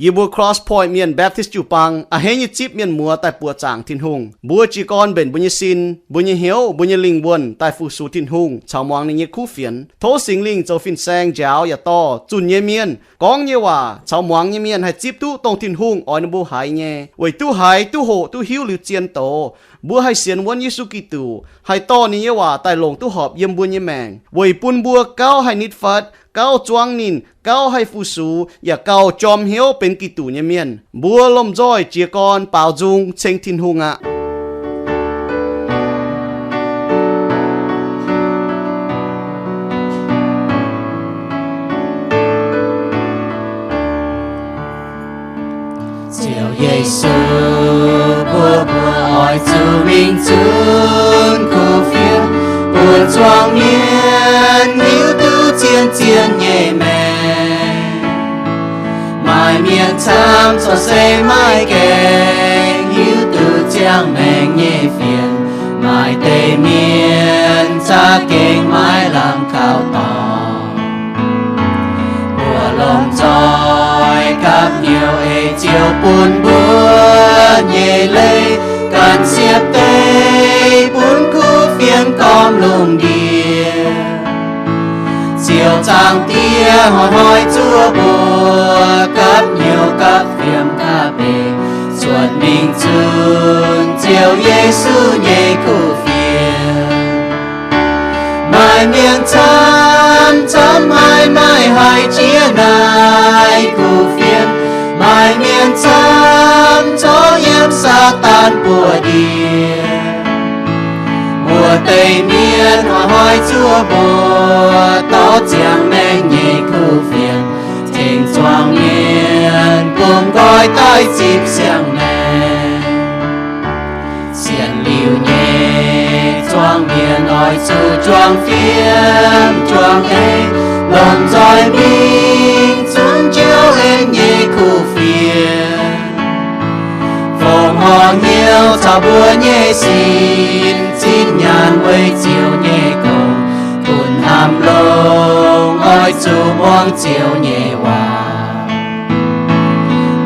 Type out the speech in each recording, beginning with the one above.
ยีบัว CrossPointe เมียน Baptist Jiu-Baang อาเฮยจิบเมียนมัวแต่ปัวจางทินหุงบัวจีกอนเป็นบุญยสินบุญยเหียวบุญยลิงวนแต่ฟูสูทินหุงชาวมองในเยคู่เฟียนโทสิงลิงเจ้าฟินแซงเจ้าอย่าต่อจุนเยเมียนกองเยว่าชาวมองเยเมียนให้จิบตู้ตรงทินหุงอ้อยนบูหายเงไว้ตู้หายตู้โหตู้หิวหรือเจียนโตบัวให้เสียนวันยิสุกิตูให้ต่อนี้ว่าแต่ลงตู้หอบเยี่ยมบุญเยแมงไว้ปุ่นบัวเก้าให้นิดฟัดเก้าจวงนินเก้าให้ฟูสูอย่าเก้าจอมเหียวเป็นกิตูเยเมียนบัวลมจ้อยเจียกอนเป่าจุงเชงทินหุงอะGiêsu bùa bùa hỏi chủ minh Nzung caux phiêu bùa choang miên hiếu tu chiên chiên nhẹ mèn mai miên tham cho xây mai kèn hiếu tu chiang mèn nhẹ phiền mai tây miên cha kèn mai làm khao tỏ bùa lòng trôi cặp nhiều chiều buồn buồn nhẹ lê càn xiết tây buồn khu phiên com lùng đìa chiều trang tia hỏi chúa bùa cắp nhiều cắp phiêm ca bề chuột mình chun chiều Giêsu nhẹ khu phiên mai miền chăm chăm mai mai hai chia nai khu phiên mai miền chăm cho yếm sa tan bùa địa mùa tây miền hoa hỏi chúa bùa tó chiang men nhẹ khu phiền thình choang miền cùng gói tay chip xiang men xiên liu nhẹ choang miền nói chú choang phiền choang ấy lòng roi mình xuống chiếu lên nhẹ khu phiền phòng họ nhiều chào bùa nhẹ xin nhàn với chiều nhẹ cùng cùng hàm lông ôi chú muang chiều nhẹ hòa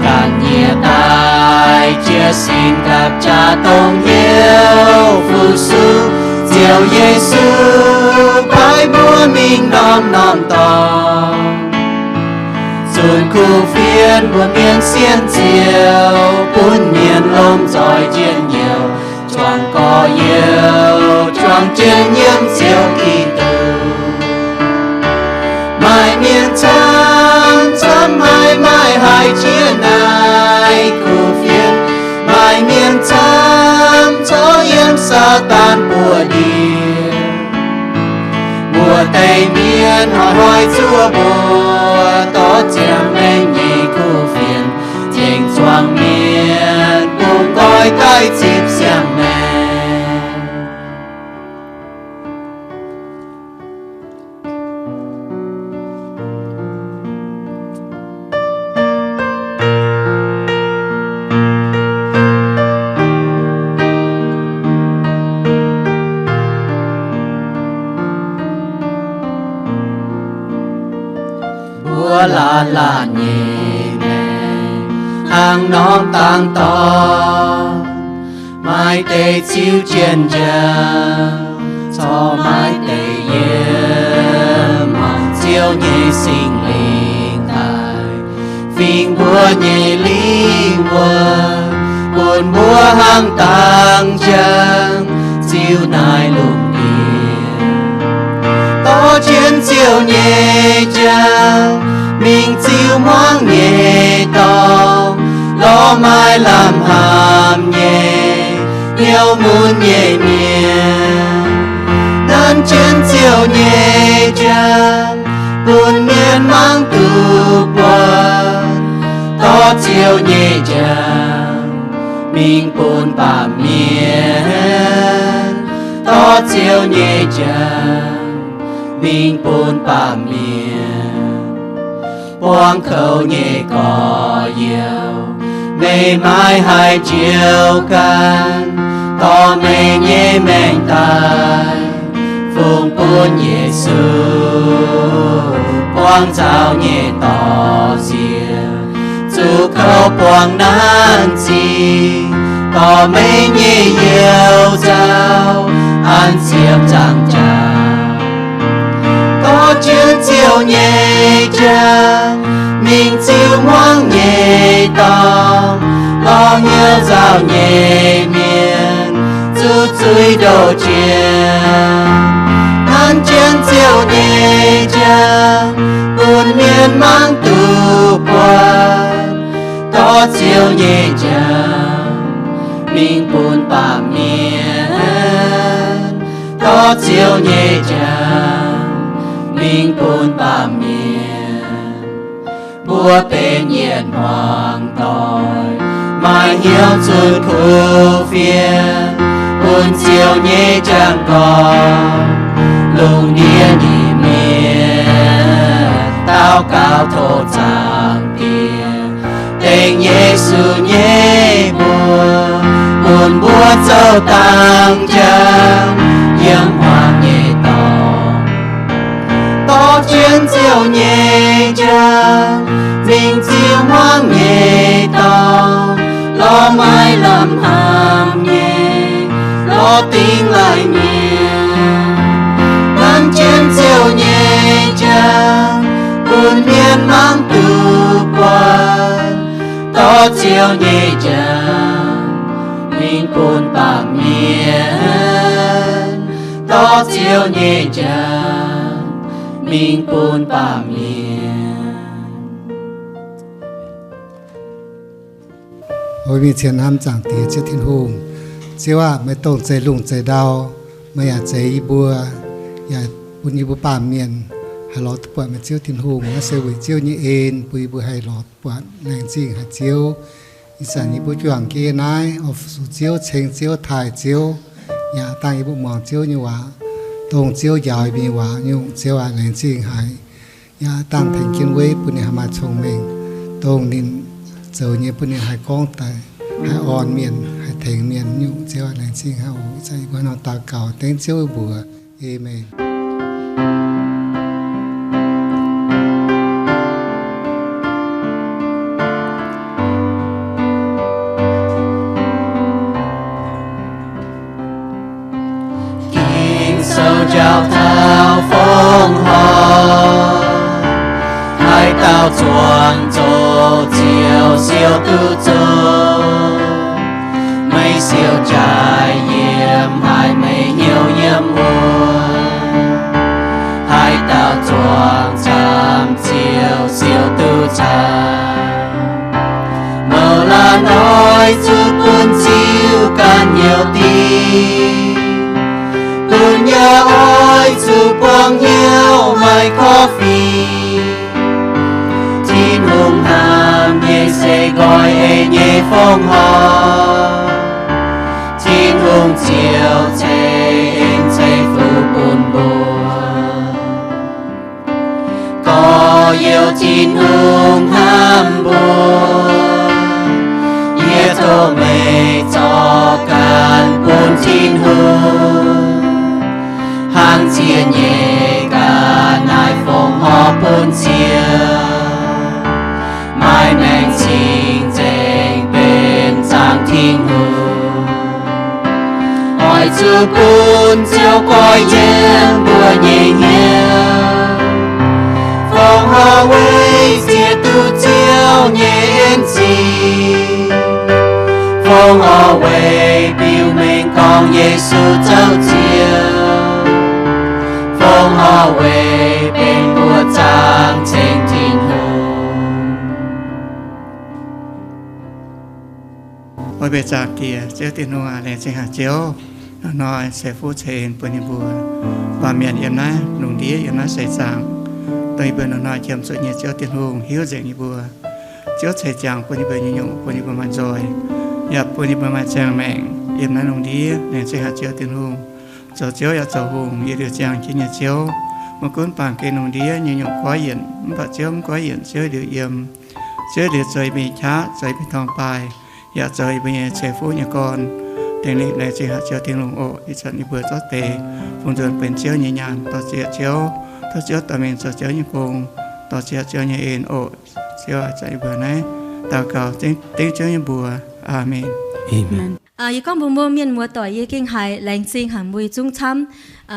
càn nhẹ tai chia xin gặp cha tông hiếu phù su chiều Giêsu bái bùa mình nom nom tòng Nzung caux phiên buồn miên xiên chiều buồn miên lôm giỏi chiên nhiều choàng có yêu choàng chiên nhiễm chiều kỳ từ mai miên chăm chăm mai mai hai chia nai caux phiên mai miên chăm cho yếm sa tan bùa địa mùa tây miên hỏi chúa bùa tó chiang men nhẹ khu phiền thình choang miên cùng gói tay chip xiang men la la nhẹ mèn hàng non tăng to mai tây chiếu trên chân cho mai tây yếm chiếu nhẹ sinh linh tài phình bùa nhẹ linh buồn bùa hàng tăng chân chiếu nai lùng địa to chiến chiếu nhẹ chân mình chiều moang nhẹ to lo mai làm hàm nhẹ yêu muốn nhẹ miên đơn chân chiều nhẹ chân buồn miên mang tu buồn to chiều nhẹ chân mình buồn bà miên to chiều nhẹ chân mình buồn bà miên quang khẩu nhẹ có yêu ngày mai hai chiều can to mê nhẹ men tai phùng buồn Giêsu quang giáo nhẹ tỏ diệu khâu quang nan chi có mấy nhẹ yêu dao an diệp chẳng chào có chuyến chiều nhẹ chang mình chiều hoang nhẹ tòng lo nhớ dạo nhẹ miền chú chui đồ chiền ăn chiến chiều nhẹ chang buồn miền mang tu quan có chiều nhẹ chang mình buồn bà miền có chiều nhẹ chang mình buồn bà miền búa bên nhiệt hoàng tỏi mai hiếu chuồn khu phiền buồn chiều nhẹ chang còn lùng đĩa nhị miền tao cao thổ chẳng tiền tình Giê-xu nhé buồn búa dâu tăng trang yếm hoàng nhẹ to chuyến chiều nhẹ trang mình chiều hoang nhẹ to lo mai làm hàm nhẹ lo tiếng lại miền ngăn chiến chiều nhẹ trang buồn miền mang tu quan to chiều nhẹ trang mình buồn bạc miền to chiều nhẹ trang mình buồn bạc miền. Ôi mi thiền ham chẳng tía chết thiên hùng chứว่าไม่ต้องใจลุงใจดาวไม่อยากใจบัวอยากบุญยีบัวป่าเมียนให้หลอดปวดมาเจียวทินหงมาเสวยเจียวนี่เองปุยบัวให้หลอดปวดแรงจริงให้เจียวอีสานยีบัวจวงเกนายออกสู่เจียวเชงเจียวถ่ายเจียวอย่าตั้งยีบัวมองเจียวนี่ว่าตรงเจียวยาวมีว่ายุ่งเจียวแรงจริงให้อย่าตั้งแทงกินไว้ปุยให้มาชงเมงตรงนินเจ้าเนี่ยปุยให้กองตายให้อ่อนเมียนให้แทงเมียนยุ่งเจียวแรงจริงให้ใจบัวนอนตาเก่าเต้นเจียวบัวเอเมนchào thao phong hoa hai tao chuồn trồ chiều siêu tu trồ mấy siêu trái yiem hai mấy nhiều yiem buồn hai tao chuồn chạm chiều siêu tu chạm mơ là nói chút buồn chiều càng nhiều tin buồn nhớ ôi dù quang hiếu mai coffee Tin-Hungh hàm Nyei sẽ gọi Nyei phong hoa Tin-Hungh chiều chạy phụ buồn buồn có yêu Tin-Hungh hàm buồn yêu thô mê cho can buồn Tin-Hungh hàng chia nhẹ cả nai phong hoa buồn chia mai nàng chính danh bên giang Tin-Hungh hỏi chú buồn chiều coi yếm bùa nhẹ nhẹ phong hoa quê chia tu chiều nhẹ chi phong hoa quê biểu mình con Giê-xu châu chiều phong hoa quê bên bùa giang trên Tin-Hungh. Ôi bề giặc kìa chiếu Tin-Hungh à lên trên hạt chiếu nói sẽ phụ trên bùn bùa và miền yếm ná nung đĩa yếm ná sẽ giang tôi bên nó nói chiếm sự nhiệt chiếu Tin-Hungh hiếu dễ như bùa chiếu sẽ giang bùn bùa như nhung bùn bùa mà rồi nhập bùn bùa mà giang mẹng yếm ná nung đĩa lên trên hạt chiếu Tin-Hungh cho chiếu ya cho hùng như được giang chỉ nhà chiếu một cuốn bảng cây nông đĩa như nhung quá hiện và chiếu quá hiện chiếu được yếm chiếu được chơi bị chá chơi bị thòng bài ya chơi bị trẻ phú nhà con tên lệ lại chỉ hạt chiếu Tin-Hungh ổ đi trận đi bữa tốt tệ phun dần bên chiếu nhẹ nhàng tao chiếu tao mình cho chiếu như cùng tao chiếu như ên ổ chiếu chạy bữa này Tao cầu tiếng Chúa như bùa. Amen. Amen. Yêu con bùn bùn miền mùa tỏi yêu kinh hải lãnh sinh hàm mùi trung chăm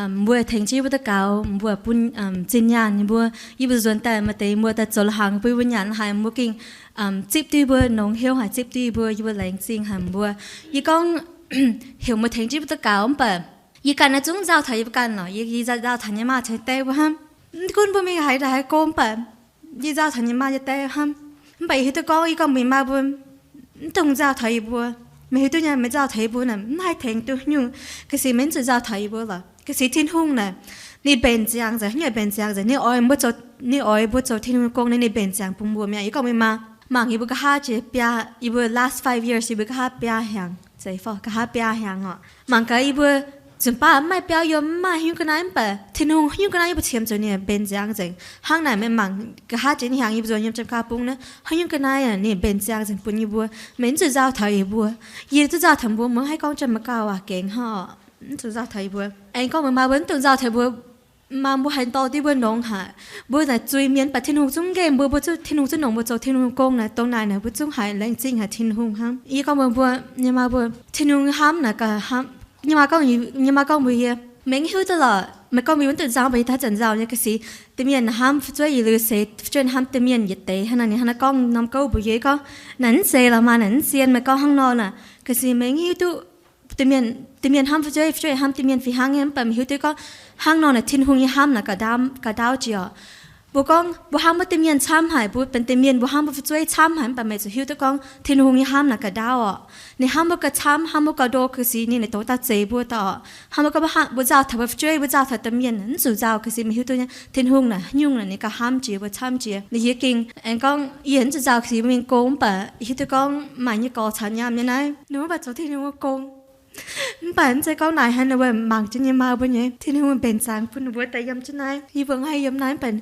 mùa thành chi bùa cáo mùa bùn chín nhàn mùa yêu bùa dọn tại mà tới mùa tại chỗ hàng bùi bùn nhàn hải mùa kinh chip tuy bùa nông hiếu hải chip tuy bùa yêu bùa lãnh sinh hàm mùa yêu con hiểu mùa thành chi bùa cáo mà yêu can là chúng giao thầy can nó yêu giao thầy nhà ma thầy tây bùa ham con bùa mình hải đại con mà yêu giao thầy nhà ma thầy tây ham vậy thì tôi có yêu con mình ma bùa tung giao thầy bùa mình tôi nhà mình giao thầy bùa nè hai thành tôi nhưng cái gì mình chỉ giao thầy bùa là cái gì Tin-Hungh nè ni bên giang rồi ni bên giang rồi ni oi bữa cho Tin-Hungh công ni bên giang bùm bùa mẹ có mình mà mang ibu cái ha chỉ bia ibu last 5 years ibu cái ha bia hàng giải phò cái ha bia hàng họ mang cái ibu chúng ta mai bia yếm mai hiu cái này bả Tin-Hungh hiu cái này ibu chiếm cho ni bên giang rồi hàng này mình mang cái ha chỉ ni hàng ibu rồi nhắm trong cá bung nữa hiu cái này à ni bên giang rồi bùn ibu mình chỉ giao thầy ibu yêu tôi giao thằng bùa mới hay con chân mà cao à kén họ tôi giao thầy bùa anh con mà vẫn tôi giao thầy bùa mà bùa hành to đi bùa nông hả bùa là chui miền bát Tin-Hungh chung game bùa cho Tin-Hungh chung nông bùa cho Tin-Hungh công này tông này bùa chung hải lãnh sinh hả Tin-Hungh ham ý con bùa nhưng mà bùa Tin-Hungh ham là cả ham nhưng mà con bùa mình hiểu được là mà con mình vẫn giao bởi ta chẳng giao như cái gì tự nhiên ham chơi gì lừa sẽ chơi ham tự nhiên nhiệt tế hay là những con nằm câu bùa gì con nắn xe là mà nắn xiên mà con hăng non nè cái gì mình hiểu được tự nhiên ham chơi ham tự nhiên vì hăng em bởi mình hiểu được con hăng non là Tin-Hungh như ham là cả đau chỉ à bố con bố ham bố tự nhiên chăm hải bố bên tự nhiên bố ham bố chơi chăm hải bởi mình hiểu được con Tin-Hungh như ham là cả đau à nè ham bố cả chăm ham bố cả đô cái gì nè tổ ta chế bố ta ham bố cả bố giao thật bố chơi bố giao thật tự nhiên nó dù giao cái gì mình hiểu được nha Tin-Hungh là nhung là nè cả ham chỉ bố chăm chỉ nè hiểu kinh anh con yên chỉ giao cái gì mình cố bởi hiểu được con mà như có chán nhảm như này nếu mà cho Tin-Hungh cố bạn sẽ có này hay là bạn mang cho nhà mau bên nhé Tin-Hungh bên sáng phân bữa tại yếm cho này hy vọng hay yếm này bạn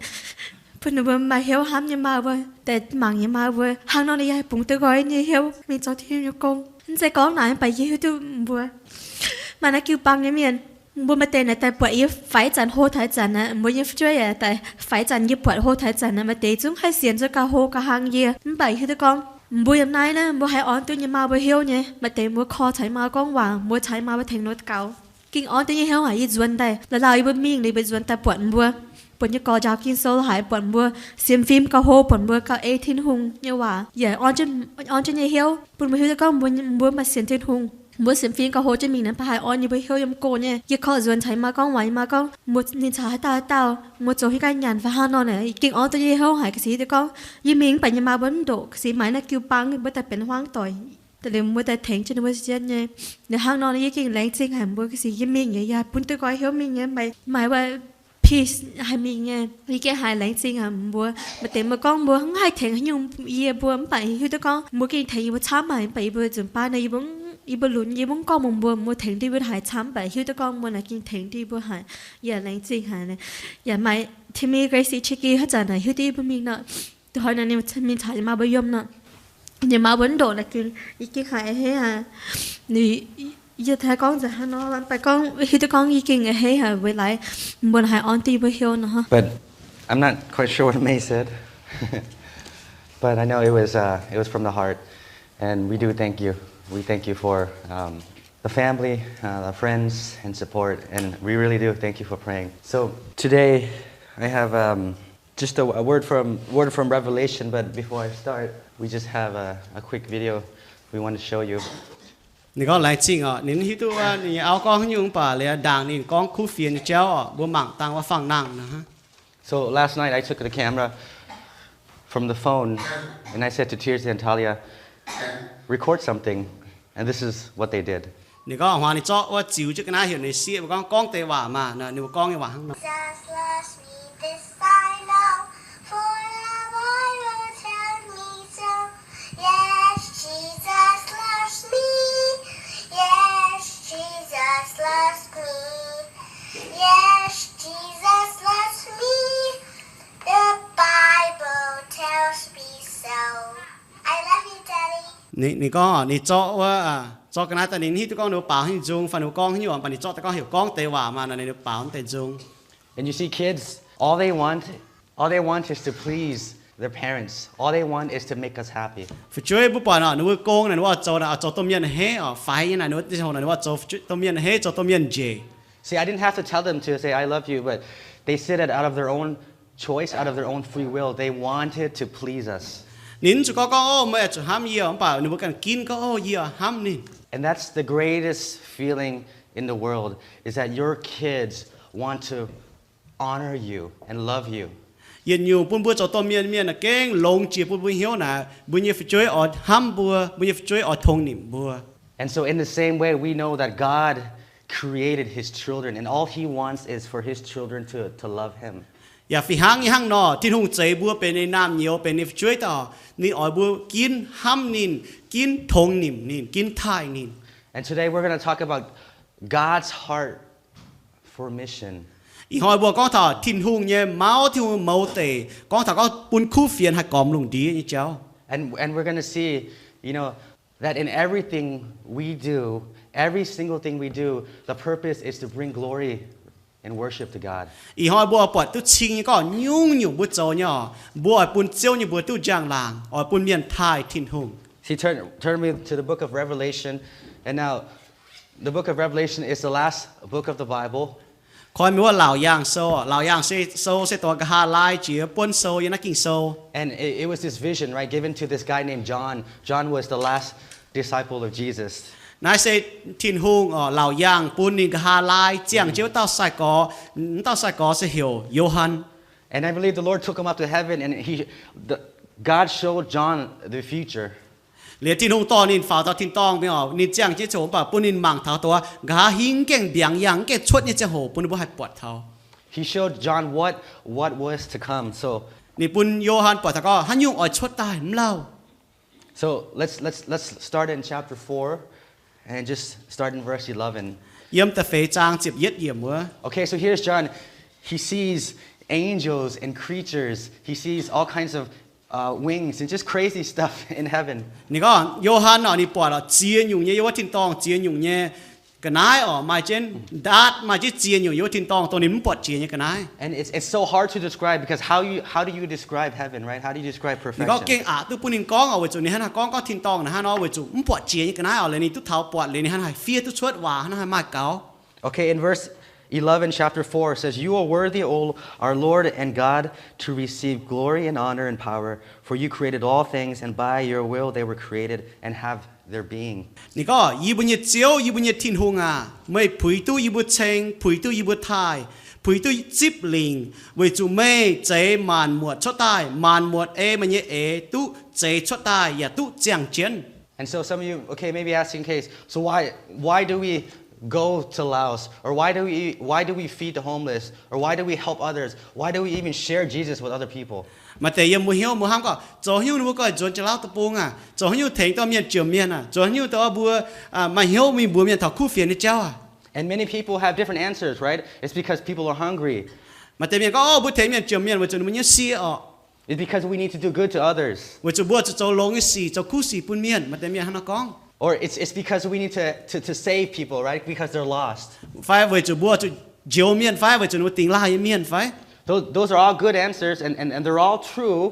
phân bữa mà hiếu ham nhà mau bên tại mang nhà mau bên hàng nó đi hay bụng tôi gọi như hiếu mình cho Tin-Hungh công sẽ có này bạn hiếu tôi bữa mà nó kêu bằng như miền bữa mà tên này tại bữa yếu phải chặn hô thái chặn á bữa yếu chơi à tại phải chặn yếu bữa hô thái chặn á mà tế chúng hay xiên cho cả hô cả hàng gì bạn hiếu tôi con bữa hôm nay nè bữa hay on tôi nhà mau bữa hiếu nhé mà tế bữa kho thái mau con hoàng bữa thái mau bữa thành nốt cáo kinh on tôi nhà hiếu hải ít duân đây là lại bữa miếng đi bữa duân tại bữa như có giáo Ging-Sou hải bữa xem phim cả hô bữa cả Tin-Hungh nhưว่าอย่าon cho nhà hiếu bữa hiếu con bữa mà xem Tin-Hungh bữa xem phim cả hô cho mình nè phải on như bữa hiếu yếm cô nhé như kho duân thái mau con hoàng mà con một nhìn trái tao một chỗ cái nhàn và han non này kinh on tôi nhà hiếu hải cái gì con Iu-Mienhไปnhàมาบนโดcái gì máy nó kêu băng bữa tạiเป็นhoang tỏiแต่เดี๋ยวมื่อแต่แทงจนมื่อเช้าเนี่ยเดี๋ยวห้างนอนนี่กินแรงจริงหายบัวก็สิยิ่งมีเงี้ยปุ่นตัวก้อยเหี้ยวมีเงี้ยหมายว่าพีซหายมีเงี้ยนี่แกหายแรงจริงหายบัวมาเต็มมาก้องบัวห้างหายแทงให้ยุ่งเยี่ยบัวไปคือตัวก้องบัวกินแทงบัวช้ำหายไปบัวจนป้าในบัวหลุนยี่บัวก้องบัวแทงที่บัวหายช้ำไปคือตัวก้องบัวน่ะกินแทงที่บัวหายอย่าแรงจริงหายเลยอย่าหมายที่มีเกรซี่ชิคกี้เขาจะไหนคือที่บัวมีเนาะตัวหอยนั้นเนี่ยมีถ่ายมาบัวยมเนาะnhà má vấn độ là cái hại hết à thì giờ thấy con giờ nó làm phải con khi tôi con ý kiến hết à với lại muốn hại auntie với hiếu nữa. But I'm not quite sure what Maaih said, but I know it was from the heart, and we do thank you. We thank you for the family, the friends, and support, and we really do thank you for praying. So today I have just a word from Revelation, but before I start, we just have a quick video we want to show you. นี่ก็หลายจริงอ่ะนี่ที่ตัวนี่เอากล้องยุ่งป่าเลยด่างนี่กล้องคู่เฟียนเจ้าอ่ะบัวหมั่งตังว่าฝั่งนั่งนะฮะ So last night I took the camera from the phone and I said to Tears and Talia, record something, and this is what they did. นี่ก็หัวนี่เจาะว่าจิ๋วจะกันนะเห็นในเสียบกล้องเตะหว่ามาเนาะนี่กล้องยังหว่าข้างนอก นี่ก็นี่เจาะว่าเจาะกันนะแต่นี่ที่กล้องดูเปล่าให้จุงฟันดูกล้องให้อยู่ปันนี่เจาะแต่ก็เห็นกล้องเตะหว่ามาในเปล่าแต่จุง And you see, kids, all they want is to please their parents. All they want is to make us happy. Phải chơi bố bà nó nuôi con này nuôi cho tôm miên hé phải này nuôi tí hồn này nuôi cho tôm miên hé cho tôm miên dễ. See, I didn't have to tell them to say I love you, but they said it out of their own choice, out of their own free will. They wanted to please us. Nín chú có mẹ chú ham gì ông bà nuôi cần kín có gì ham nín. And that's the greatest feeling in the world, is that your kids want to honor you and love you. Yên nhiều bún bữa cho tôm miên là kén lồng chỉ bún hiếu nè bún nhiều phải chơi ở ham bữa bún nhiều phải chơi ở thong niệm bữa. And so in the same way, we know that God created His children, and all He wants is for His children to love Him. Ya phải hang nọ Tin-Hungh chơi bữa bên này nam nhiều bên này phải chơi tao nín ở bữa kín ham nín kín thong niệm nín kín thai nín. And today we're going to talk about God's heart for mission. Ý hỏi bữa con thọ Tin-Hungh nhé máu Tin-Hungh máu tệ con thọ có bún khu phiền hay còm lùng đi như cháu. And we're going to see, that in everything we do, every single thing we do, the purpose is to bring glory and worship to God. Ý hỏi bữa bữa tu chinh như có nhung bữa cháu nhỏ bữa bún chiếu như bữa tu giang làng ở bún miền Thái Tin-Hungh. See, turn me to the book of Revelation, and now the book of Revelation is the last book of the Bible. Coi mìnhว่าlão yang sâu sẽ tỏ cả hai lai chỉ bún sâu như nó kinh sâu. And it was this vision, right, given to this guy named John. John was the last disciple of Jesus. Nãy sẽ Tin-Hungh lão yang bún nín cả hai lai giảng chiếu tao sai có sẽ hiểu Johann. And I believe the Lord took him up to heaven, and God showed John the future. Liền Tin-Hungh to nín pháo tao Tin Tong bây giờ nín giảng chiếu chỗ bảo bún nín mảng tháoตัวgã hiến keng biang yang cái chuột như chiếc hồ bún bún hay bọt tháo. He showed John what was to come. So nín bún Johann bọt tháo có hắn nhung ở chuột tai lâu. So let's start in chapter 4 and just start in verse 11. Yếm ta phê trang chụp yết yếm nữa. Okay, so here's John. He sees angels and creatures. He sees all kinds of wings and just crazy stuff in heaven. Nè con, Johann ở nín bọt chia nhung nhé Johann Tin Tong chia nhung nhé. Cái này mai trên đát mai chỉ chia nhung Johann Tin Tong tôi nín bọt chia nhé cái này. And it's so hard to describe, because how do you describe heaven, right? How do you describe Nè con perfection? kinh tôi bún nín con ở với chỗ này hắn con có Tin Tong nè hắn ở với chỗ bọt chia nhé cái này ở lên nín tu tháo bọt lên nín hắn hay phía tu chuột hòa hắn hay mai cáo. Okay, in verse 11, chapter 4, it says, "You are worthy, O our Lord and God, to receive glory and honor and power, for you created all things, and by your will they were created and have their being." Nè con, y bún nhiệt chiếu, y bún nhiệt Tin-Hungh mấy phủi tu y bún chênh, phủi tu y bún thai, phủi tu zip linh, với chủ mê chế màn muột chót tai, màn muột mà nhẹ tu chế chót tai, ya tu giảng chiến. And so some of you, okay, maybe asking case, so why do we go to Laos, or why do we feed the homeless, or why do we help others? Why do we even share Jesus with other people? Mà tại yếm mua ham có, cho hiếu nó có dọn cho lão tập bông cho hiếu thành tao miền chiều miền cho hiếu tao bùa mà hiếu mình bùa miền thảo khu phiền đi cháu And many people have different answers, right? It's because people are hungry. Mà tại miền có bùa thành miền chiều miền với cho nó xì It's because we need to do good to others. với cho bùa cho lông cái xì cho khu xì bùn miền mà tại miền hắn nó con. Or it's because we need to save people, right? Because they're lost. Phải với cho bùa cho chiều miền phải với cho nó tình lai miền phải. Those are all good answers, and they're all true,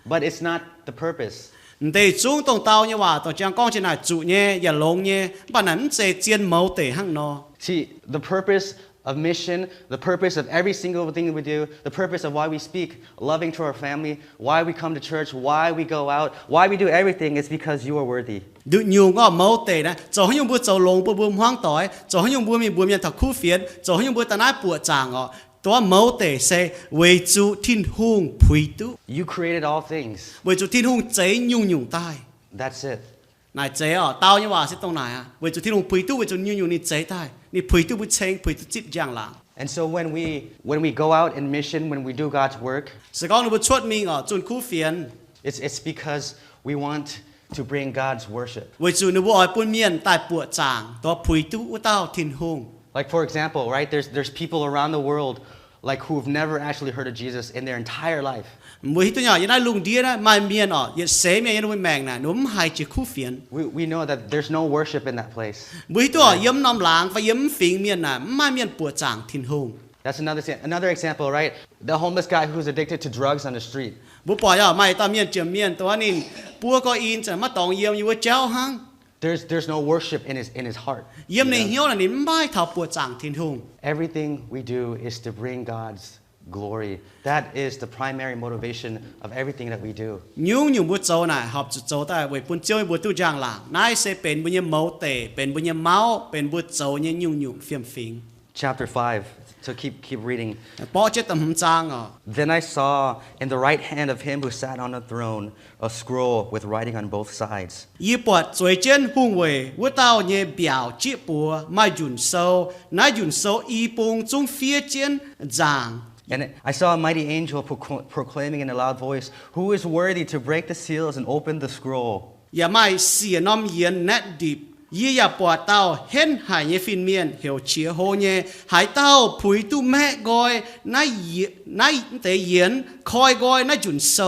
but it's not the purpose. Để chúng tông tao như vậy, tao chẳng con trên này chủ nhé, ya lông nhé, bạn nắn sẽ chiên mẫu tể hăng nó. See, the purpose of mission, the purpose of every single thing we do, the purpose of why we speak loving to our family, why we come to church, why we go out, why we do everything is because you are worthy. Được nhiều có mẫu tể này, cho hiếu bùa cho lông bùa hoang tỏi, cho hiếu bùa miền thảo khu phiền, cho hiếu bùa ta nái bùa chàng Đó mẫu tể sẽ với chủ Tin-Hungh phùi tu. You created all things. Với chủ Tin-Hungh chế nhung tai. That's it. Này chế tao như vậy sẽ tông này với chủ Tin-Hungh phùi tu với chủ nhung ní chế tai. Ní phùi tu bút chênh phùi tu chip giang làng. And so when we go out in mission, when we do God's work, sẽ có nó bút chuột mình chun khu phiền. It's because we want to bring God's worship. Với chủ nó bút bún miền tại bùa chàng. Đó phùi tu của tao Tin-Hungh. Like for example, right? There's people around the world like who've never actually heard of Jesus in their entire life. Mỗi tôi nhỏ như này lùng đĩa đó, mai miền giờ xé miền nó mèng nè, nó hai chữ khu phiền. We know that there's no worship in that place. Mỗi tôi yếm năm làng và yếm phiền miền nè, mai miền bùa chàng Tin-Hungh. That's another example, right? The homeless guy who's addicted to drugs on the street. bố bỏ ra mày ta miền chìm miềnตัวnín bùa có inจะมาตองเยี่ยมอยู่ว่าเจ้าหัง There's no worship in his heart. เยี่ยมในเหี้ยวน่ะนี่ไม่เท่าปัวจางทินหุง Everything we do is to bring God's glory. That is the primary motivation of everything that we do. ยุ่งอยู่บุโจน่ะหอบจุโจแต่ไว้ปุ่นเจ้าบุตุจางหลังนายเสเป็นบุญยเมาเตเป็นบุญยเมาเป็นบุโจเนี่ยยุ่งเฟียมฟิง Chapter 5. So keep reading. ป้อเจ้าตำจางอ่ะ Then I saw in the right hand of him who sat on the throne a scroll with writing on both sides. ยี่ปวดสวยเจนหุ่งเว่ว่าเต้าเนี่ยเบี่ยวจีปัวไม่หยุ่นโซนายหยุ่นโซอีปงจงเฟียเจนจาง And I saw a mighty angel proclaiming in a loud voice, "Who is worthy to break the seals and open the scroll?" อย่าไม่เสียน้อมเย็นแนดดิบยี่อย่าปวดเต้าเห็นหายเนี่ยฟินเมียนเหี่ยวเชียโฮเนี่ยหายเต้าผุยตู้แม่กอยนายเตยเย็นคอยกอยนายหยุ่นโซ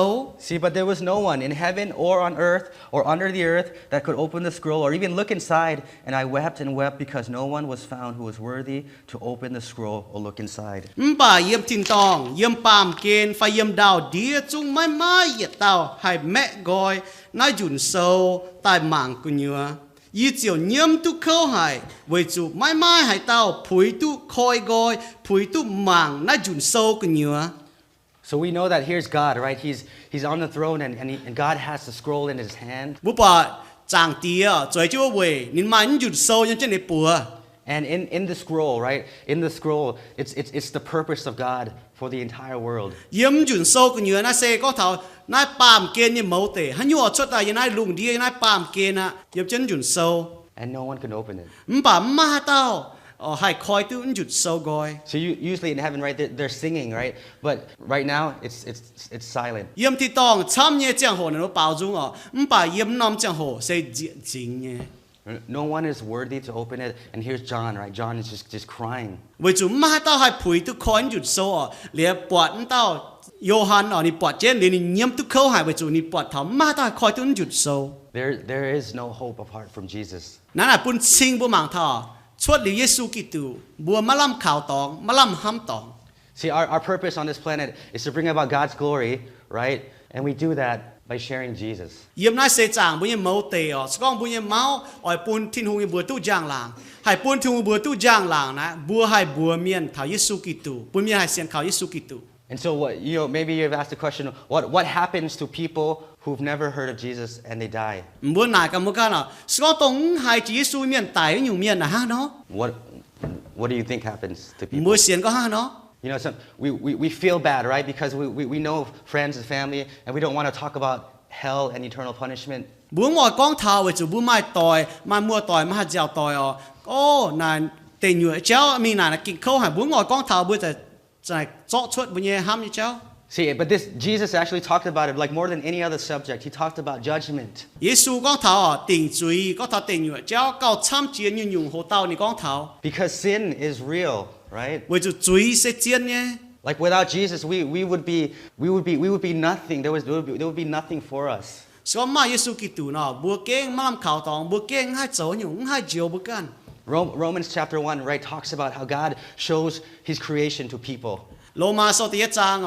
See, but there was no one in heaven or on earth or under the earth that could open the scroll or even look inside. And I wept and wept because no one was found who was worthy to open the scroll or look inside. ป่าเยี่ยมทินตองเยี่ยมปามเกณฑ์ไฟเยี่ยมดาวเดียจุงไม่เหยียดเต้าให้แม่กอยนายหยุ่นโซตายหมางกุญยัวยี่เจียวเยี่ยมตุเข้าหายไว้จูไม่ให้เต้าผุยตุคอยกอยผุยตุหมางนายหยุ่นโซกุญยัว So we know that here's God, right? He's on the throne and God has the scroll in his hand. บุปผาจางเตียจอยจ้วเว่นินมันหยุดโซยังจะในปัว And in the scroll, right? In the scroll, it's the purpose of God for the entire world. เยี่ยมหยุดโซกุญยัวน่าเซก็เท่านายปามเกณฑ์ยังเมาเตะฮันยัวชดตายยังนายลุงเดียนายปามเกณฑ์นะเยี่ยมจันหยุดโซ And no one can open it. ป่ามาเต้าให้คอยตู้หยุดโซกอย So usually in heaven, right? They're singing, right? But right now, it's silent. เยี่ยมที่ต้องช้ำเนี่ยจังโหนเราเปล่าจุงป่าเยี่ยมน้ำจังโหเซจริงเนี่ย No one is worthy to open it. And here's John, right? John is just crying. ไว้จุมาเต้าให้ผุยตู้คอยหยุดโซเหลียปวดเต้าโยฮันนี่ปวดเจนเดี๋ยวนี้เยี่ยมตู้เข้าหายไว้จุนี่ปวดถามมาเต้าคอยตู้หยุดโซ There is no hope apart from Jesus. นั่นแหละปุ่นชิงบุมังท่าชวดหรือเยซูกิตูบัวมะล่ำข่าวตองมะล่ำห้ำตอง See, our purpose on this planet is to bring about God's glory, right? And we do that by sharing Jesus. เยี่ยมนายเสจางบุญยเมาเตะสกองบุญยเมาอ่อยปุ่นทินหงบัวตู้จางหลังให้ปุ่นทินหงบัวตู้จางหลังนะบัวให้บัวเมียนข่าวเยซูกิตูปุ่นเมียให้เสียนข่าวเยซูกิตู And so maybe you've asked the question, what happens to people who've never heard of Jesus and they die? บัวนายกับมุกันสกองตรงให้เยซูเมียนตายอยู่เมียนนะฮะเนาะ What do you think happens to people? บัวเสียนก็ฮะเนาะ We feel bad, right? Because we know friends and family and we don't want to talk about hell and eternal punishment. บัวหมอยกองเท้าไว้จูบัวไม่ต่อยมามัวต่อยมาเจ้าต่อยโอ้นายเตยอยู่เจ้ามีนายกินข้าวหายบัวหมอยกองเท้าบัวจะเจาะชดบุญห้ามเจ้า See, but Jesus actually talked about it like more than any other subject. He talked about judgment. เยซูกองเท้าติ่งจุยก็เท้าติ่งอยู่เจ้าเก่าช้ำเจียนยุ่งหัวเต้าในกองเท้า Because sin is real, right? ไว้จูจุยเสียเจียนเนี่ย Like without Jesus, we would be nothing. There would be nothing for us. สก็มาเยซูกิตูเนาะบัวเก่งมาลำข่าวตองบัวเก่งให้โจยุ่งให้เจียวบุกัน Romans chapter 1, right, talks about how God shows His creation to people. โลมาโซติยจาง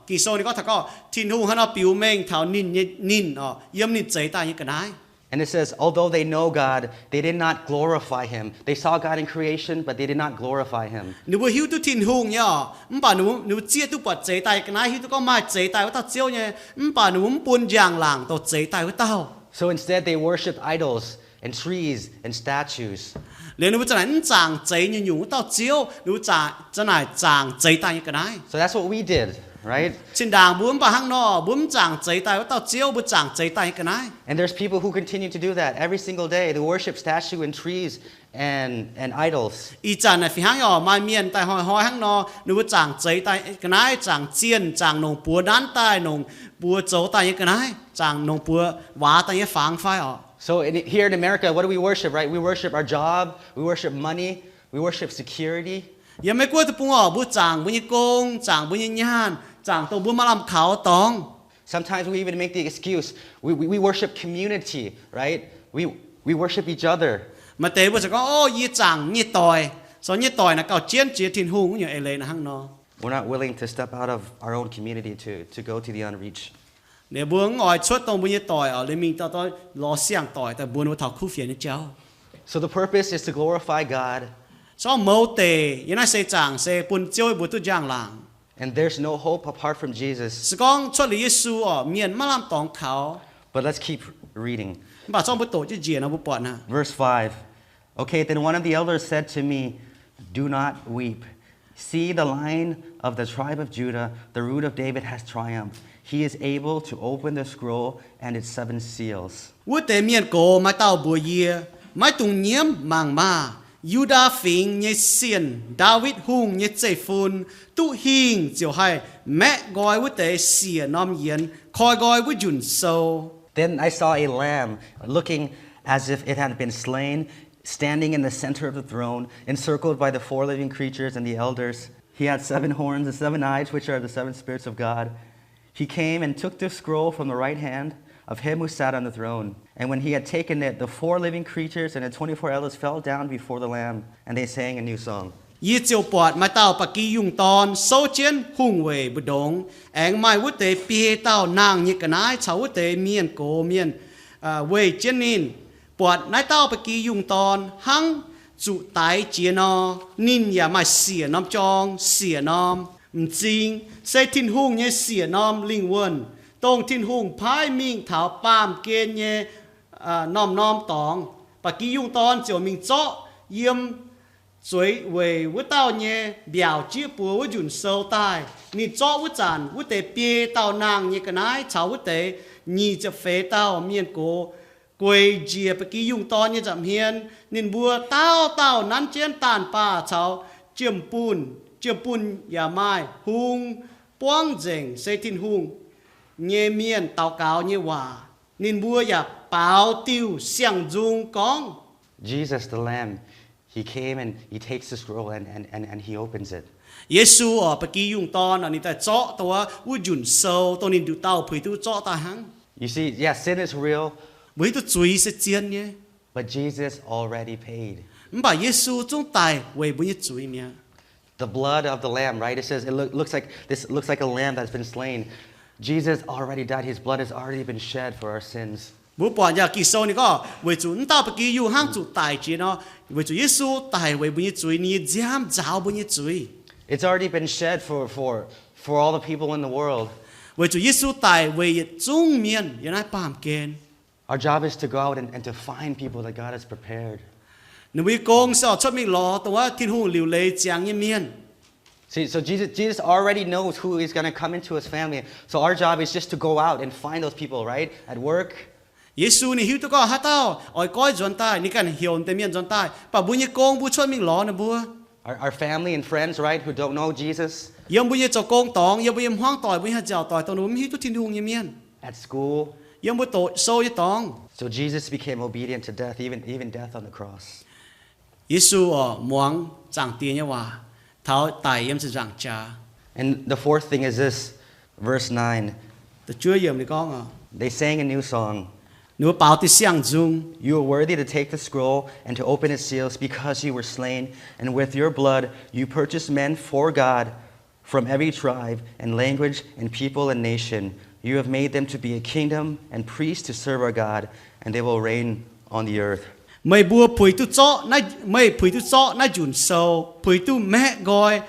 กี่โซนี่ก็ถ้าก็ทินหูฮันเอาปิวเม่งเท้านินเยี่ยมนินใจตายยังกันได้ And it says, although they know God, they did not glorify Him. They saw God in creation, but they did not glorify Him. หนูหิวตุทินหูเนี่ยป่าหนูเจี๊ยตุปวดใจตายกันได้หิวตุก็มาใจตายว่าเต้าเจียวเนี่ยป่าหนูปุนยางหลังตัวใจตายว่าเต้า So instead, they worship idols and trees and statues. เรียนหนูจะไหนจางใจยุ่งเต้าเจียวหนูจะไหนจางใจตายยังกันได้ So that's what we did, right? ชินด่างบุ้มป่าห้างนอบุ้มจางใจตายว่าเต้าเจียวบุ้มจางใจตายยังกันได้ And there's people who continue to do that every single day. They worship statue and trees and idols. อีจันน่ะฝีห้างมาเมียนแต่หอยห้างนอหนูจางใจตายกันได้จางเจียนจางนงปัวด้านใต้นงปัวโจตายยังกันได้จางนงปัวหวาตายยังฝังไฟSo here in America, what do we worship, right? We worship our job, we worship money, we worship security. ยังไม่กลัวตัวปุ่งบุจางบุญโกงจางบุญญานจางตัวบุญมาลำเขาตอง Sometimes we even make the excuse, we worship community, right? We worship each other. มาเตะบุจะก็โอ้ยี่จางยี่ต่อยส่วนยี่ต่อยนะเก่าเจียนเจียทินหูอยู่เอเลยนะฮังนอ We're not willing to step out of our own community to go to the unreached. Nếu buông ngồi suốt tông bún như tỏi ở lên mình tao tôi lo xiang tỏi tại buông nó thảo khu phiền như cháu. So the purpose is to glorify God. So mẫu tề, yên ai sẽ chẳng sẽ bún chơi bún tu giang làng. And there's no hope apart from Jesus. Sự con cho lý Giêsu ở miền mà làm tòng khảo. But let's keep reading. Bà trong bút tổ chứ gì nó bút bọn ha. Verse 5. Okay, then one of the elders said to me, "Do not weep. See, the Lion of the tribe of Judah, the root of David, has triumphed. He is able to open the scroll and its 7 seals." Vua tế miền cổ mai tàu bùa yê, mai tung nhiễm màng ma, Juda phình như xiên, David hung như chạy phun, tu hình chiều hay, mẹ gọi vua tế xìa nóm yên, khói gọi vua dùn sâu. Then I saw a lamb looking as if it had been slain, standing in the center of the throne, encircled by the 4 living creatures and the elders. He had 7 horns and 7 eyes, which are the 7 spirits of God. He came and took the scroll from the right hand of him who sat on the throne. And when he had taken it, the 4 living creatures and the 24 elders fell down before the Lamb, and they sang a new song. Yi chiều bọt mai tàu bạc kỳ dùng tòn, sâu chiến hung về bù đông, anh mai vua tế bìa tàu nàng như cái nái, cháu vua tế miền cổ miền về chiến nín. Bọt nái tàu bạc kỳ dùng tòn, hăng trụ tái chiến nó, nín ya mai xỉa nóm chong, xỉa nóm, chính, xây Tin-Hungh như xỉa nóm linh quân. Tông Tin-Hungh phái mình thảo bàm kên như nóm tòng, bạc kỳ dùng tòn chiều mình chó, yiem Rồi về với tao nhé biểu chia bùa với dùn sâu tai Nì cho với chàn với tế bia tao nàng như cái nái cháu với tế nhì cho phế tao miền cổ quầy dìa bà ký dùng to như chậm hiền Nìn bùa tao nắn chén tàn bà cháu chiêm bùn nhà mai hung Muangx Nzung xây Tin-Hungh Nhei miền tao cáo như hòa Nìn bùa nhà báo tiêu xiang Nzung caux. Jesus, the Lamb, he came and he takes the scroll and he opens it. Giêsu ở bậc kỳ dùng to là nị tại chọตัวu dùn sâu tôi nị du tao phơi tu chọ ta hăng. You see, yeah, sin is real, Với tu chui sẽ chiến nhé. but Jesus already paid. Bà Giêsu trong tài về bữa nhật chui nhé. The blood of the lamb, right? It says looks like a lamb that's been slain. Jesus already died. His blood has already been shed for our sins. Bố bỏ nhà kỳ sâu này có về chúng ta bậc kỳ dùng hăng chủ tài chiến nó về chủ Giêsu tài về bữa nhật chui nị giam giáo bữa nhật chui. It's already been shed for all the people in the world. Về chủ Giêsu tài về trung miền yên ai bám kên. Our job is to go out and to find people that God has prepared. Nếu vì công sao cho mình lo tôi Tin-Hungh liều lệ giang như miền. See, so Jesus already knows who is going to come into his family. So our job is just to go out and find those people, right? At work. Giêsu này hiểu tôi có hát tao, ỏi coi dọn tai, ní cần hiểu tới miền dọn tai, bà bùi như công bùi cho mình lo nè bùa. Our family and friends, right, who don't know Jesus. Yếm bùi như cho công tòng, yếm bùi yếm hoang tỏi, bùi như giàu tỏi, tao nôm hiểu tôi Tin-Hungh như miền. At school. Yếm bùi tội sâu như tòng. So Jesus became obedient to death, even death on the cross. Giêsu ở Muangx giảng tiền như hòa, tháo tài yếm sự giảng cha. And the fourth thing is this, verse 9. Tôi chưa yếm này con à. They sang a new song. Nếu bảo thì xiang Nzung. You are worthy to take the scroll and to open its seals because you were slain, and with your blood you purchased men for God from every tribe and language and people and nation. You have made them to be a kingdom and priests to serve our God, and they will reign on the earth. Mày bùa phơi tu chọ na dùn sâu, phơi tu mẹ gọi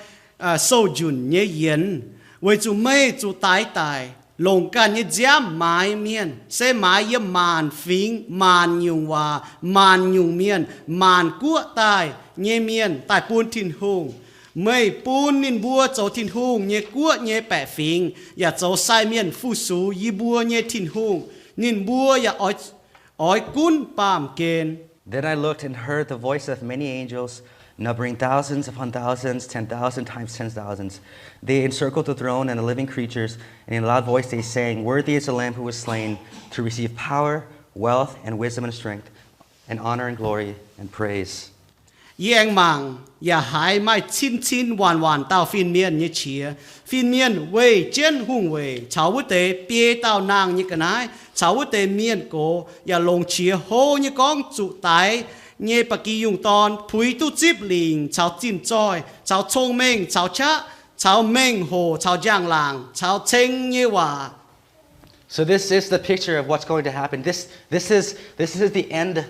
sâu dùn nhẹ yến, với chú mày chú tài. Lồng can như giam Maaih miền, sẽ Maaih yếm màn phím, màn nhung hòa, màn nhung miền, màn cua tài, nhẹ miền, tài bún Tin-Hungh. Mày bún nín bùa châu Tin-Hungh, nhẹ cua nhẹ bẻ phím, ya châu sai miền phu sú y bùa nhẹ Tin-Hungh, nín bùa ya oi cún bám kên. Then I looked and heard the voice of many angels, numbering thousands upon thousands, 10,000 times 10,000. They encircled the throne and the living creatures, and in a loud voice they sang, "Worthy is the Lamb who was slain to receive power, wealth, and wisdom and strength, and honor and glory and praise." Yang mang ya hai mai chin wan tao phiên miên như chia phiên miên về chiến hung về cháu với tế bia tao nàng như cái nái cháu với tế miên cổ ya lồng chia hô như con trụ tái nhé bạc kỳ dùng tòn phúi tu chip lình cháu tin trôi cháu thông minh cháu cha cháu minh hồ cháu giang làng cháu chênh như hòa. So this is the picture of what's going to happen. This is the end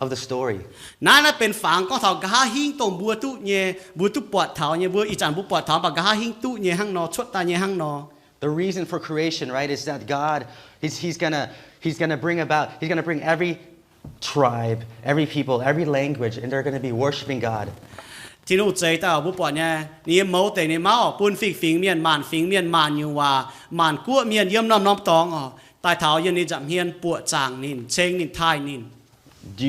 of the story. Nãy là bên phẳng có thảo gà hình tông bùa tu nhẹ bùa tu bọt thảo nhẹ bùa ý chẳng bùa bọt thảo và gà hình tu nhẹ hang nọ chuột ta nhẹ hang nọ. The reason for creation, right, is that God, he's gonna bring every tribe, every people, every language, and they're gonna be worshiping God. Thì nó chơi ta bùa bọt nha, ní máu tề ní máu, bún phình miền màn nhiều hòa, màn cua miền yếm nom tong tại thảo yên ní giảm hiền bùa chàng nín, chênh nín thai nín. Do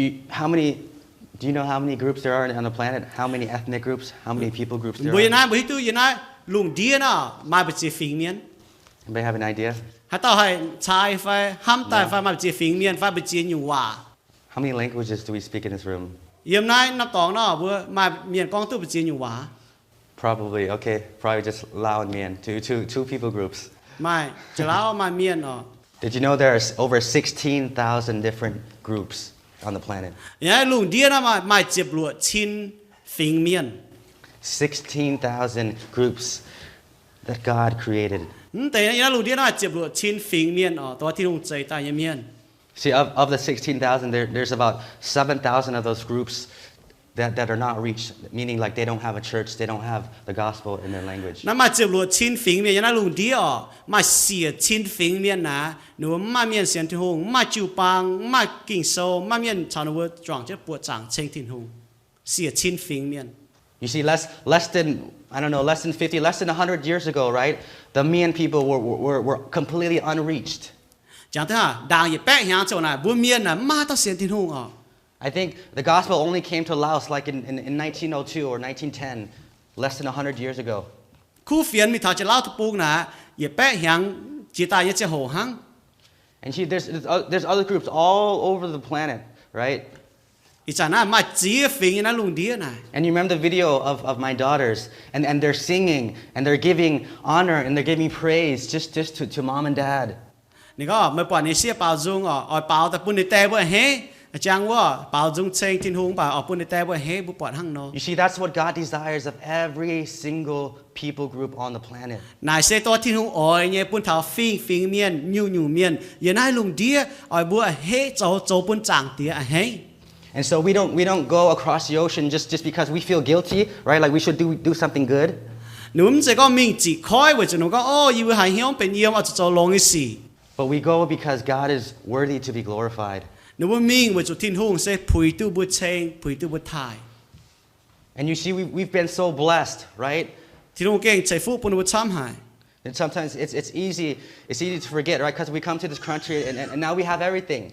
you know how many groups there are on the planet? How many ethnic groups? How many people groups there are? Bùi tu yên nãy lùng đĩa nọ, mai bật chỉ phình miền. Anybody have an idea? Hãy tao hay trai phải ham tài phải mai bật chỉ phình miền phải bật chỉ nhiều hòa. How many languages do we speak in this room? Yếm nãy nắp tong nọ bùa mai miền con tu bật chỉ nhiều hòa. Probably just Lao and Mien, two people groups. Mai chỉ lao mai miền nọ. Did you know there are over 16,000 different groups on the planet? Yeah, lùng đĩa nọ mai chụp lụa chín phình miền. 16,000 groups that God created. Tại nhá lùng đĩa nọ chụp lụa chín phình miềnตัวที่ลงใจตายmiền. See, of the 16,000, there's about 7,000 of those groups that are not reached, meaning like they don't have a church, they don't have the gospel in their language. 那么接落chín phình miền nhá lùng đĩa mai xỉa chín phình miền nà, nếu mai miền xiên thiên hùng, mai Jiu-Baang, mai Ging-Sou, mai miền chào nó vừa chọn chế bùa chàng chênh Tin-Hungh, xỉa chín phình miền. You see, less than 50, less than 100 years ago, right? The Mien people were completely unreached. Chẳng thế hả, đàng gì bẹt hàng chỗ này, bùa miền nà mai tao xiên Tin-Hungh I think the gospel only came to Laos like in 1902 or 1910, less than 100 years ago. Khu phiền mi thảo chế lao thục bông nà, gì bẹt hàng chỉ ta như chế hồ hăng. And see, there's other groups all over the planet, right? Ý chẳng nà mai chỉ phình nà lùng đĩa này. And you remember the video of my daughters, and they're singing, and they're giving honor, and they're giving praise just to mom and dad. Nè có mới bỏ nè xia bảo dung ở bảo ta bún nè tè bữa hé. Chàng wa bảo dung chênh Tin-Hungh bảo ở bún nè tè bữa hé bữa bọt hăng nó. You see, that's what God desires of every single people group on the planet. Nài xe to Tin-Hungh ỏi nhé bún thảo phình miền nhiều miền, giờ nãy lùng đĩa ỏi bữa hé châu bún chàng tía hé. And so we don't go across the ocean just because we feel guilty, right? Like we should do something good. Nếu sẽ có mình chỉ khói với chúng nó có yêu hay hiếu bên yêu ở châu long cái gì. But we go because God is worthy to be glorified. Nếu mình với chúng Tin-Hungh sẽ phùi tu bữa chênh, phùi tu bữa thai. And you see, we've been so blessed, right? Tin-Hungh kênh chạy phúc bữa chăm hài. And sometimes it's easy to forget, right? Because we come to this country and now we have everything.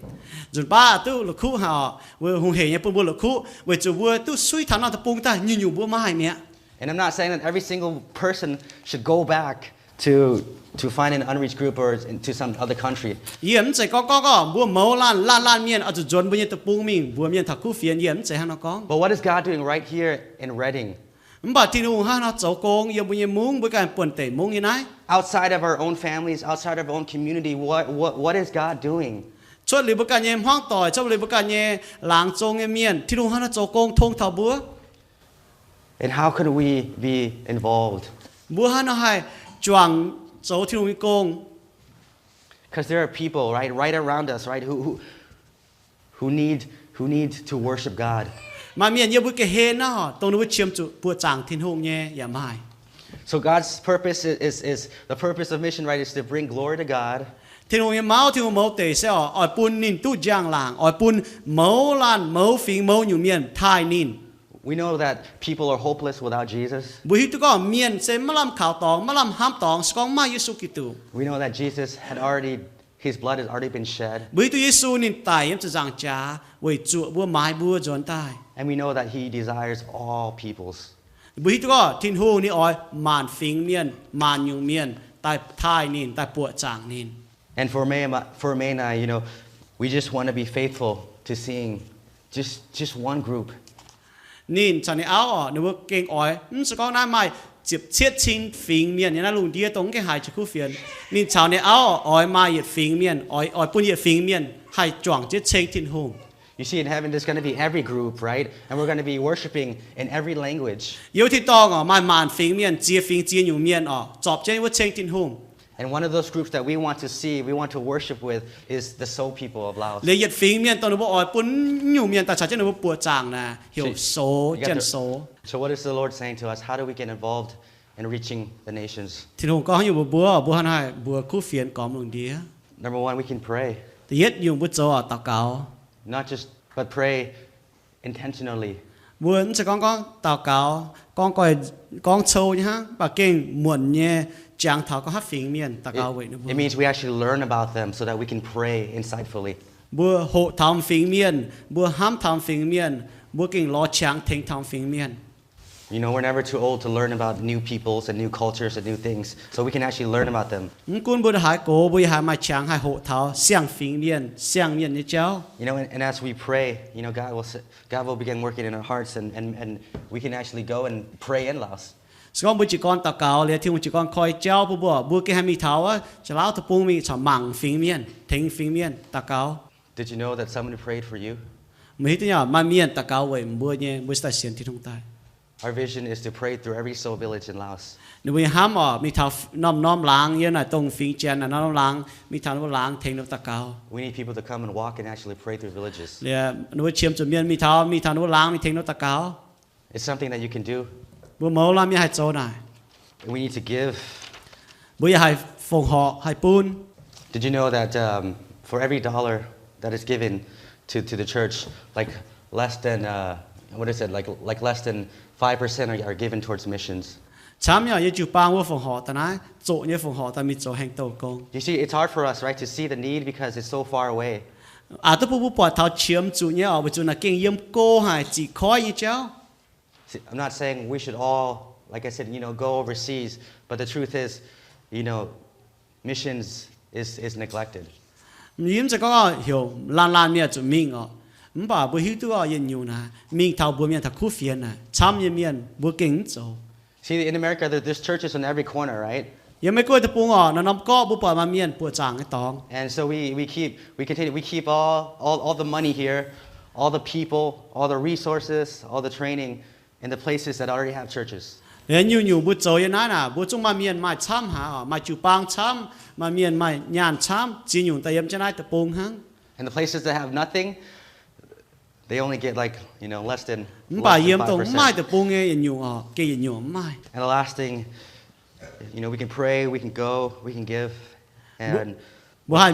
Chúng ba tu lục khu họ, vừa hùng hệ nhé bữa lục khu, với chúng vừa tu suy thằng nào tập bung ta nhiều bữa mai mẹ. And I'm not saying that every single person should go back to find an unreached group or to some other country. Yiem sẽ có bữa máu lan miền ở chỗ chuẩn bữa như tập bung mình bữa miền thằng khu phiền yiem sẽ hàng nó có. But what is God doing right here in Reading? Bà Tin-Hungh ha nó cháu con yiem bữa như muốn bữa cái buồn tệ muốn như này. Outside of our own families, outside of our own community, what is God doing? Cho lì bữa cái nhé hoang tỏi, cho lì bữa cái nhé làng trông nghe miền Tin-Hungh ha nó cháu con thông thảo bữa. And how could we be involved? Bữa ha nó hay choàng cháu Tin-Hungh con. Because there are people right around us, right, who need to worship God. Mà miền yêu bữa cái hê nó tông nó bữa chiêm chủ bữa chàng Tin-Hungh nhé ya mai. So God's purpose is the purpose of mission, right, is to bring glory to God. Tin-Hungh máu tệ sẽ ở bún nín tu giang làng, ở bún máu lan máu phình máu nhiều miền thai nín. We know that people are hopeless without Jesus. Bữa hít tu có miền sẽ mất làm khảo tòng, mất làm ham tòng, con mai Giêsu Kitô. We know that Jesus his blood has already been shed. Bữa tu Giêsu nín tài em sẽ giảng trả, với Chúa bữa mai bữa dọn tài. And we know that he desires all peoples. Bữa hít tu có Tin-Hungh ní ỏi màn phình miền, màn nhiều miền, tại thai nín, tại bữa chàng nín. And for me and I, we just want to be faithful to seeing just one group. Nín chẳng này áo nếu kinh ỏi, sẽ có nãy mai chụp chết chín phình miền, nên lùng đĩa tống cái hài chụp khu phiền. Nín chào này áo ỏi mai nhiệt phình miền, ỏi bún nhiệt phình miền, hài choàng chết chênh Tin-Hungh. You see, in heaven, there's going to be every group, right? And we're going to be worshiping in every language. Yêu thì to mai màn phình miền, chia phình chia nhiều miền chọp trên với chênh Tin-Hungh. And one of those groups that we want to see, we want to worship with, is the Seoul people of Laos. Lệ yết phiền miền tao nó bộ ỏi bún nhiều miền ta chả cho nó bộ bùa chàng nè hiểu số chân số. So what is the Lord saying to us? How do we get involved in reaching the nations? Thì Hùng có nhiều bùa hắn hai bùa khu phiền có một đĩa. Number one, we can pray. Thì yết dùng bùa cho tao cáo. Not just, but pray intentionally. Muốn sẽ con tao cáo con châu nhá bà kinh muộn nhé chàng thảo có hát phiền miền tao cáo vậy nữa. It means we actually learn about them so that we can pray insightfully. Bùa hộ thảo phiền miền, bùa ham thảo phiền miền, bùa kinh lo chàng thình thảo phiền miền. You know, we're never too old to learn about new peoples and new cultures and new things, so we can actually learn about them. Kun bùa hai cố bùa hai mai chàng hai hộ thảo xiang phiền miền như cháu. You know, and as we pray, you know, God will begin working in our hearts, and we can actually go and pray in Laos. Con bùa chỉ con tao cáo liền thì chỉ con coi cháu bùa cái hai mi thảo á, chỉ lão tập bung mi chả mảng phiền miền, thình phiền miền tao cáo. Did you know that somebody prayed for you? Mấy thứ nhỏ mai miền tao cáo vậy bùa nhé bùa sẽ xiên thì không tai. Our vision is to pray through every soul village in Laos. Nếu mình ham ở mi thảo nom láng như này tông phiền chén là nom láng mi thảo nó láng thình nó tao cáo. We need people to come and walk and actually pray through villages. Liền nếu chiếm chỗ miền mi thảo nó láng mi thình nó tao cáo. It's something that you can do. Bùa mẫu làm như hai chỗ này. We need to give. Bùa hai phòng họ hai bún. Did you know that for every $1 that is given to the church, like less than what is it? Like less than 5% are given towards missions. Chám nhỏ như Jiu-Baang của phòng họ ta nói, chỗ như phòng họ ta mi chỗ hành tàu công. You see, it's hard for us, right, to see the need because it's so far away. Tôi bố bỏ thảo chiếm chủ nhé ở chỗ là kinh yếm cô hay chỉ khói như cháu. I'm not saying we should all, like I said, you know, go overseas, but the truth is, you know, missions is neglected. Yếm sẽ có hiểu lan miệng chỗ mình ở. Bà bố hiểu tôi yên nhiều nè, mình thảo bố miệng thảo khu phiền nè, chám như miệng bố kinh chỗ. See, in America, there's churches on every corner, right? Yếm mấy cô tập bố ngọ, nó nằm có bố bỏ mà miệng bố chẳng cái tòng. And so we keep all the money here, all the people, all the resources, all the training in the places that already have churches. Nên nhiều bố chỗ như nói nè, bố chúng mà miệng mai chám hả, mai Jiu-Baang chám, mà miệng mai nhàn chám, chỉ nhiều ta yếm cho này tập bố hăng. And the places that have nothing, they only get like, you know, less than 5%. And the last thing, you know, we can pray, we can go, we can give, and what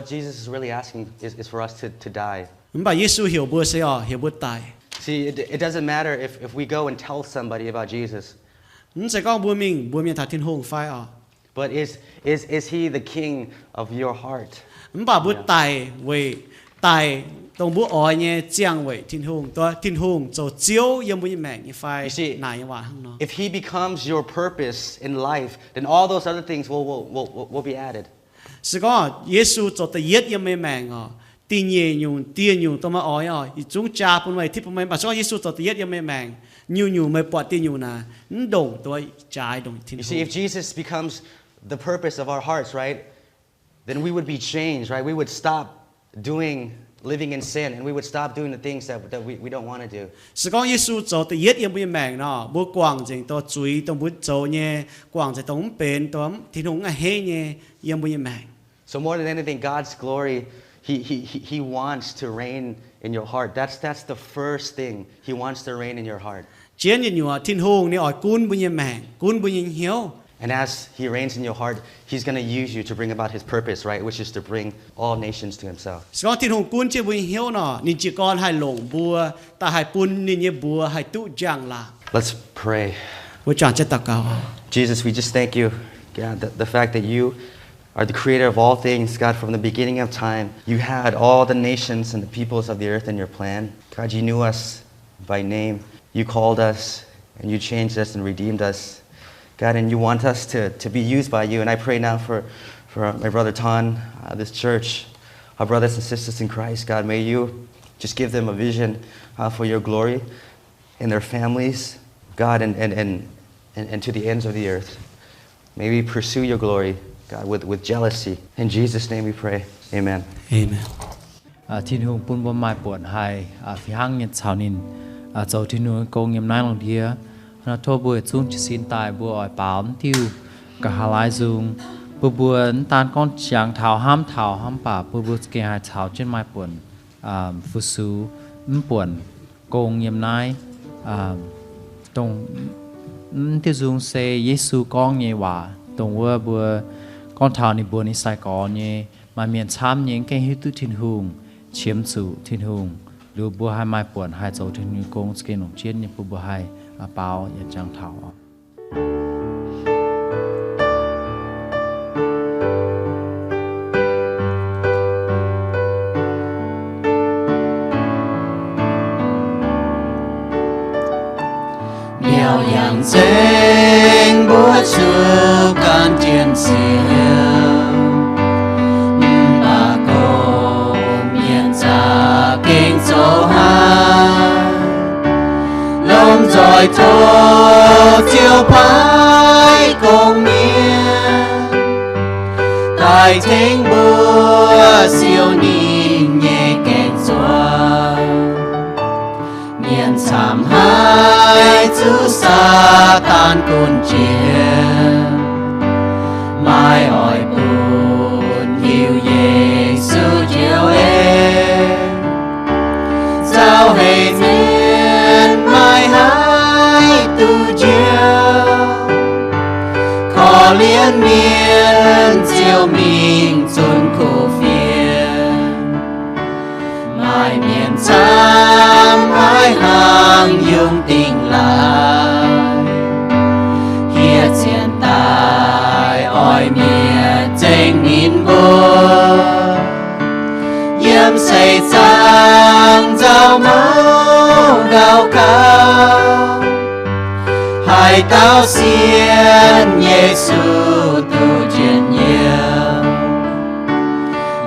Jesus is really asking is for us to die. See, it doesn't matter if we go and tell somebody about Jesus. But is he the king of your heart? Tông bố ỏi nhé chiang vậy Tin-Hungh cho chiếu yếm bố mẹ như phai nải hòa hăng nó. If he becomes your purpose in life, then all those other things will be added. Sự có Giê-xu cho ta yết yếm mẹ ngọ tin nhung tông mà ỏi ỏi chúng cha bún mày thích bún mày bà cho Giê-xu cho ta yết yếm mẹ nhiều mày bỏ tin nhung nà đồng tôi trái đồng Tin-Hungh. You see, if Jesus becomes the purpose of our hearts, right, then we would be changed, right? We would stop living in sin, and we would stop doing the things that we don't want to do. Sự con Giê-xu cho tự yết yếm bùi mẹng nó bố quảng dành to chuối tông bút cho nhé quảng dành tông bền tông Tin-Hungh à hê nhé yếm bùi mẹng. So more than anything, God's glory, He wants to reign in your heart. That's the first thing. He wants to reign in your heart. Chiến như nhua Tin-Hungh này ở cún bùi mẹng cún bùi hiếu. And as He reigns in your heart, He's going to use you to bring about His purpose, right? Which is to bring all nations to Himself. Sự con Tin-Hungh cún chế bùi hiếu nó nín chỉ con hai lồng bùa ta hai bún nín nhé bùa hai tụ giang là. Let's pray. Bố chàng chết tạc cao. Jesus, we just thank you, God, the fact that you are the creator of all things. God, from the beginning of time, you had all the nations and the peoples of the earth in your plan. God, you knew us by name. You called us and you changed us and redeemed us. God, and you want us to be used by you. And I pray now for my brother Tan, this church, our brothers and sisters in Christ. God, may you just give them a vision for your glory in their families, God, and to the ends of the earth. May we pursue your glory, God, with jealousy. In Jesus' name we pray. Amen. Amen. Tin-Hungh bún bún mai buồn hai phía hang nhật chào nín châu Tin-Hungh câu nghiêm nai lòng đĩa nó thô bùa chung chỉ xin tài bùa ỏi báo tiêu cả hà lai dùng bùa tan con chàng thảo ham bà bùa kia hai thảo trên mai buồn phu sư buồn công yếm nai tông tiêu dùng xe Giêsu con Nyei hòa tông bùa con thảo này buồn đi sai có Nyei mà miền chám những cái hiếu tu Tin-Hungh chiếm chủ Tin-Hungh lưu bùa hai mai buồn hai dấu Tin-Hungh công cái nông chiến như bùa hai báo ya chang thảo Miao yang zeng búa chu can tiền siêu bà cô miền cha kinh châu hai lông rồi thô chiều phái cùng miền tại thính búa siêu nhìn nhẹ kẹt xóa miền sám hai chú sa tan côn chiến mai ỏi buồn hiu Giêsu chiều em giao hệ miền mai hai tu chiều khó liên miền chiều mình Nzung caux phiền mai miền sam hai hàng dùng tình lại hiện hiện tại ỏi miền tranh nghìn vô yếm say sang giao máu gào cao hai tao xiên Giêsu tu chiến nhiều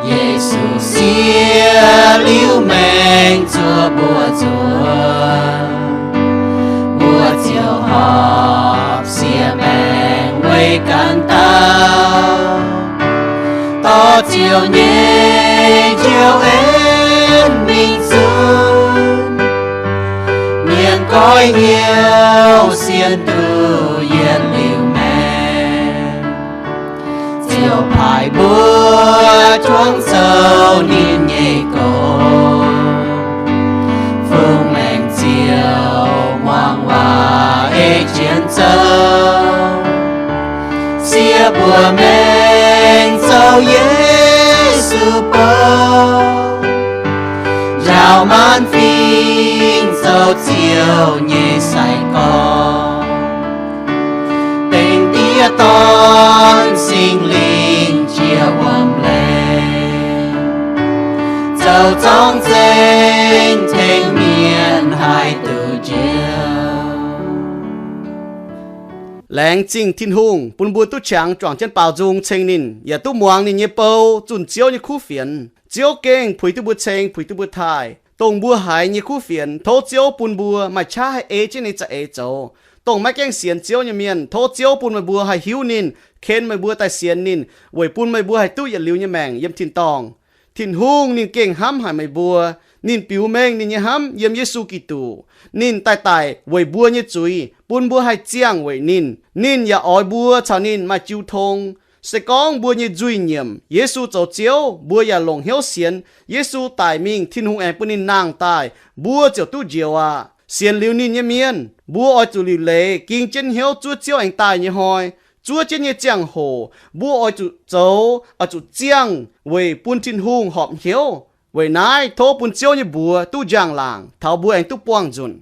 Giêsu xia Iu-Mienh chúa bùa chiều họp xia mèn quay can tao to chiều nhẹ chiều em mình xuân miền coi hiếu xiên tu yên Iu-Mienh chiều phải búa chuông sâu nhìn Nyei cổ phương mệnh chiều Muangx hòa chiến sâu xia bùa mệnh sâu Giêsu bơ rào man phim sâu chiều Nyei say con tình tia ton sinh linh chia quầm lên dầu trong danh thanh miền hai từ chiều lãng chính Tin-Hungh bùn bùa tu chàng tròn chân bảo dung chênh nín ya tu muang nín nhẹ bầu chun chiếu như khu phiền chiếu keng phủi tu bùa chênh phủi tu bùa thai tông bùa hải như khu phiền thô chiếu bùn bùa mà cha hay ê trên này cha ê châu tông mai keng xiên chiếu như miền thô chiếu bùn mà bùa hải hiu nín khen mà bùa tai xiên nín vậy bùn mà bùa hải tu ya liu như mèng yếm tin tòng Tin-Hungh nín keng hăm hải mà bùa nín piu mèng nín như hăm yếm Giêsu Kitô nín tai tai vậy bùa như chuối bùn bùa hải chiang vậy nín ya ỏi bùa chào nín mà chiu thong sẽ con bùa như duy nhiệm Giêsu châu chiếu bùa ya lồng hiếu xiên Giêsu tài mình Tin-Hungh em bùn nín nàng tài bùa chiếu tu diệu à xiên liu nín như miền bùa ỏi chủ liu lệ kinh chân hiếu chúa chiếu anh tài như hỏi chúa trên như giang hồ bùa ỏi chủ châu ở chủ giang về bùn Tin-Hungh họp hiếu về nãy thô bùn chiếu như bùa tu giang làng thảo bùa anh tu Bungz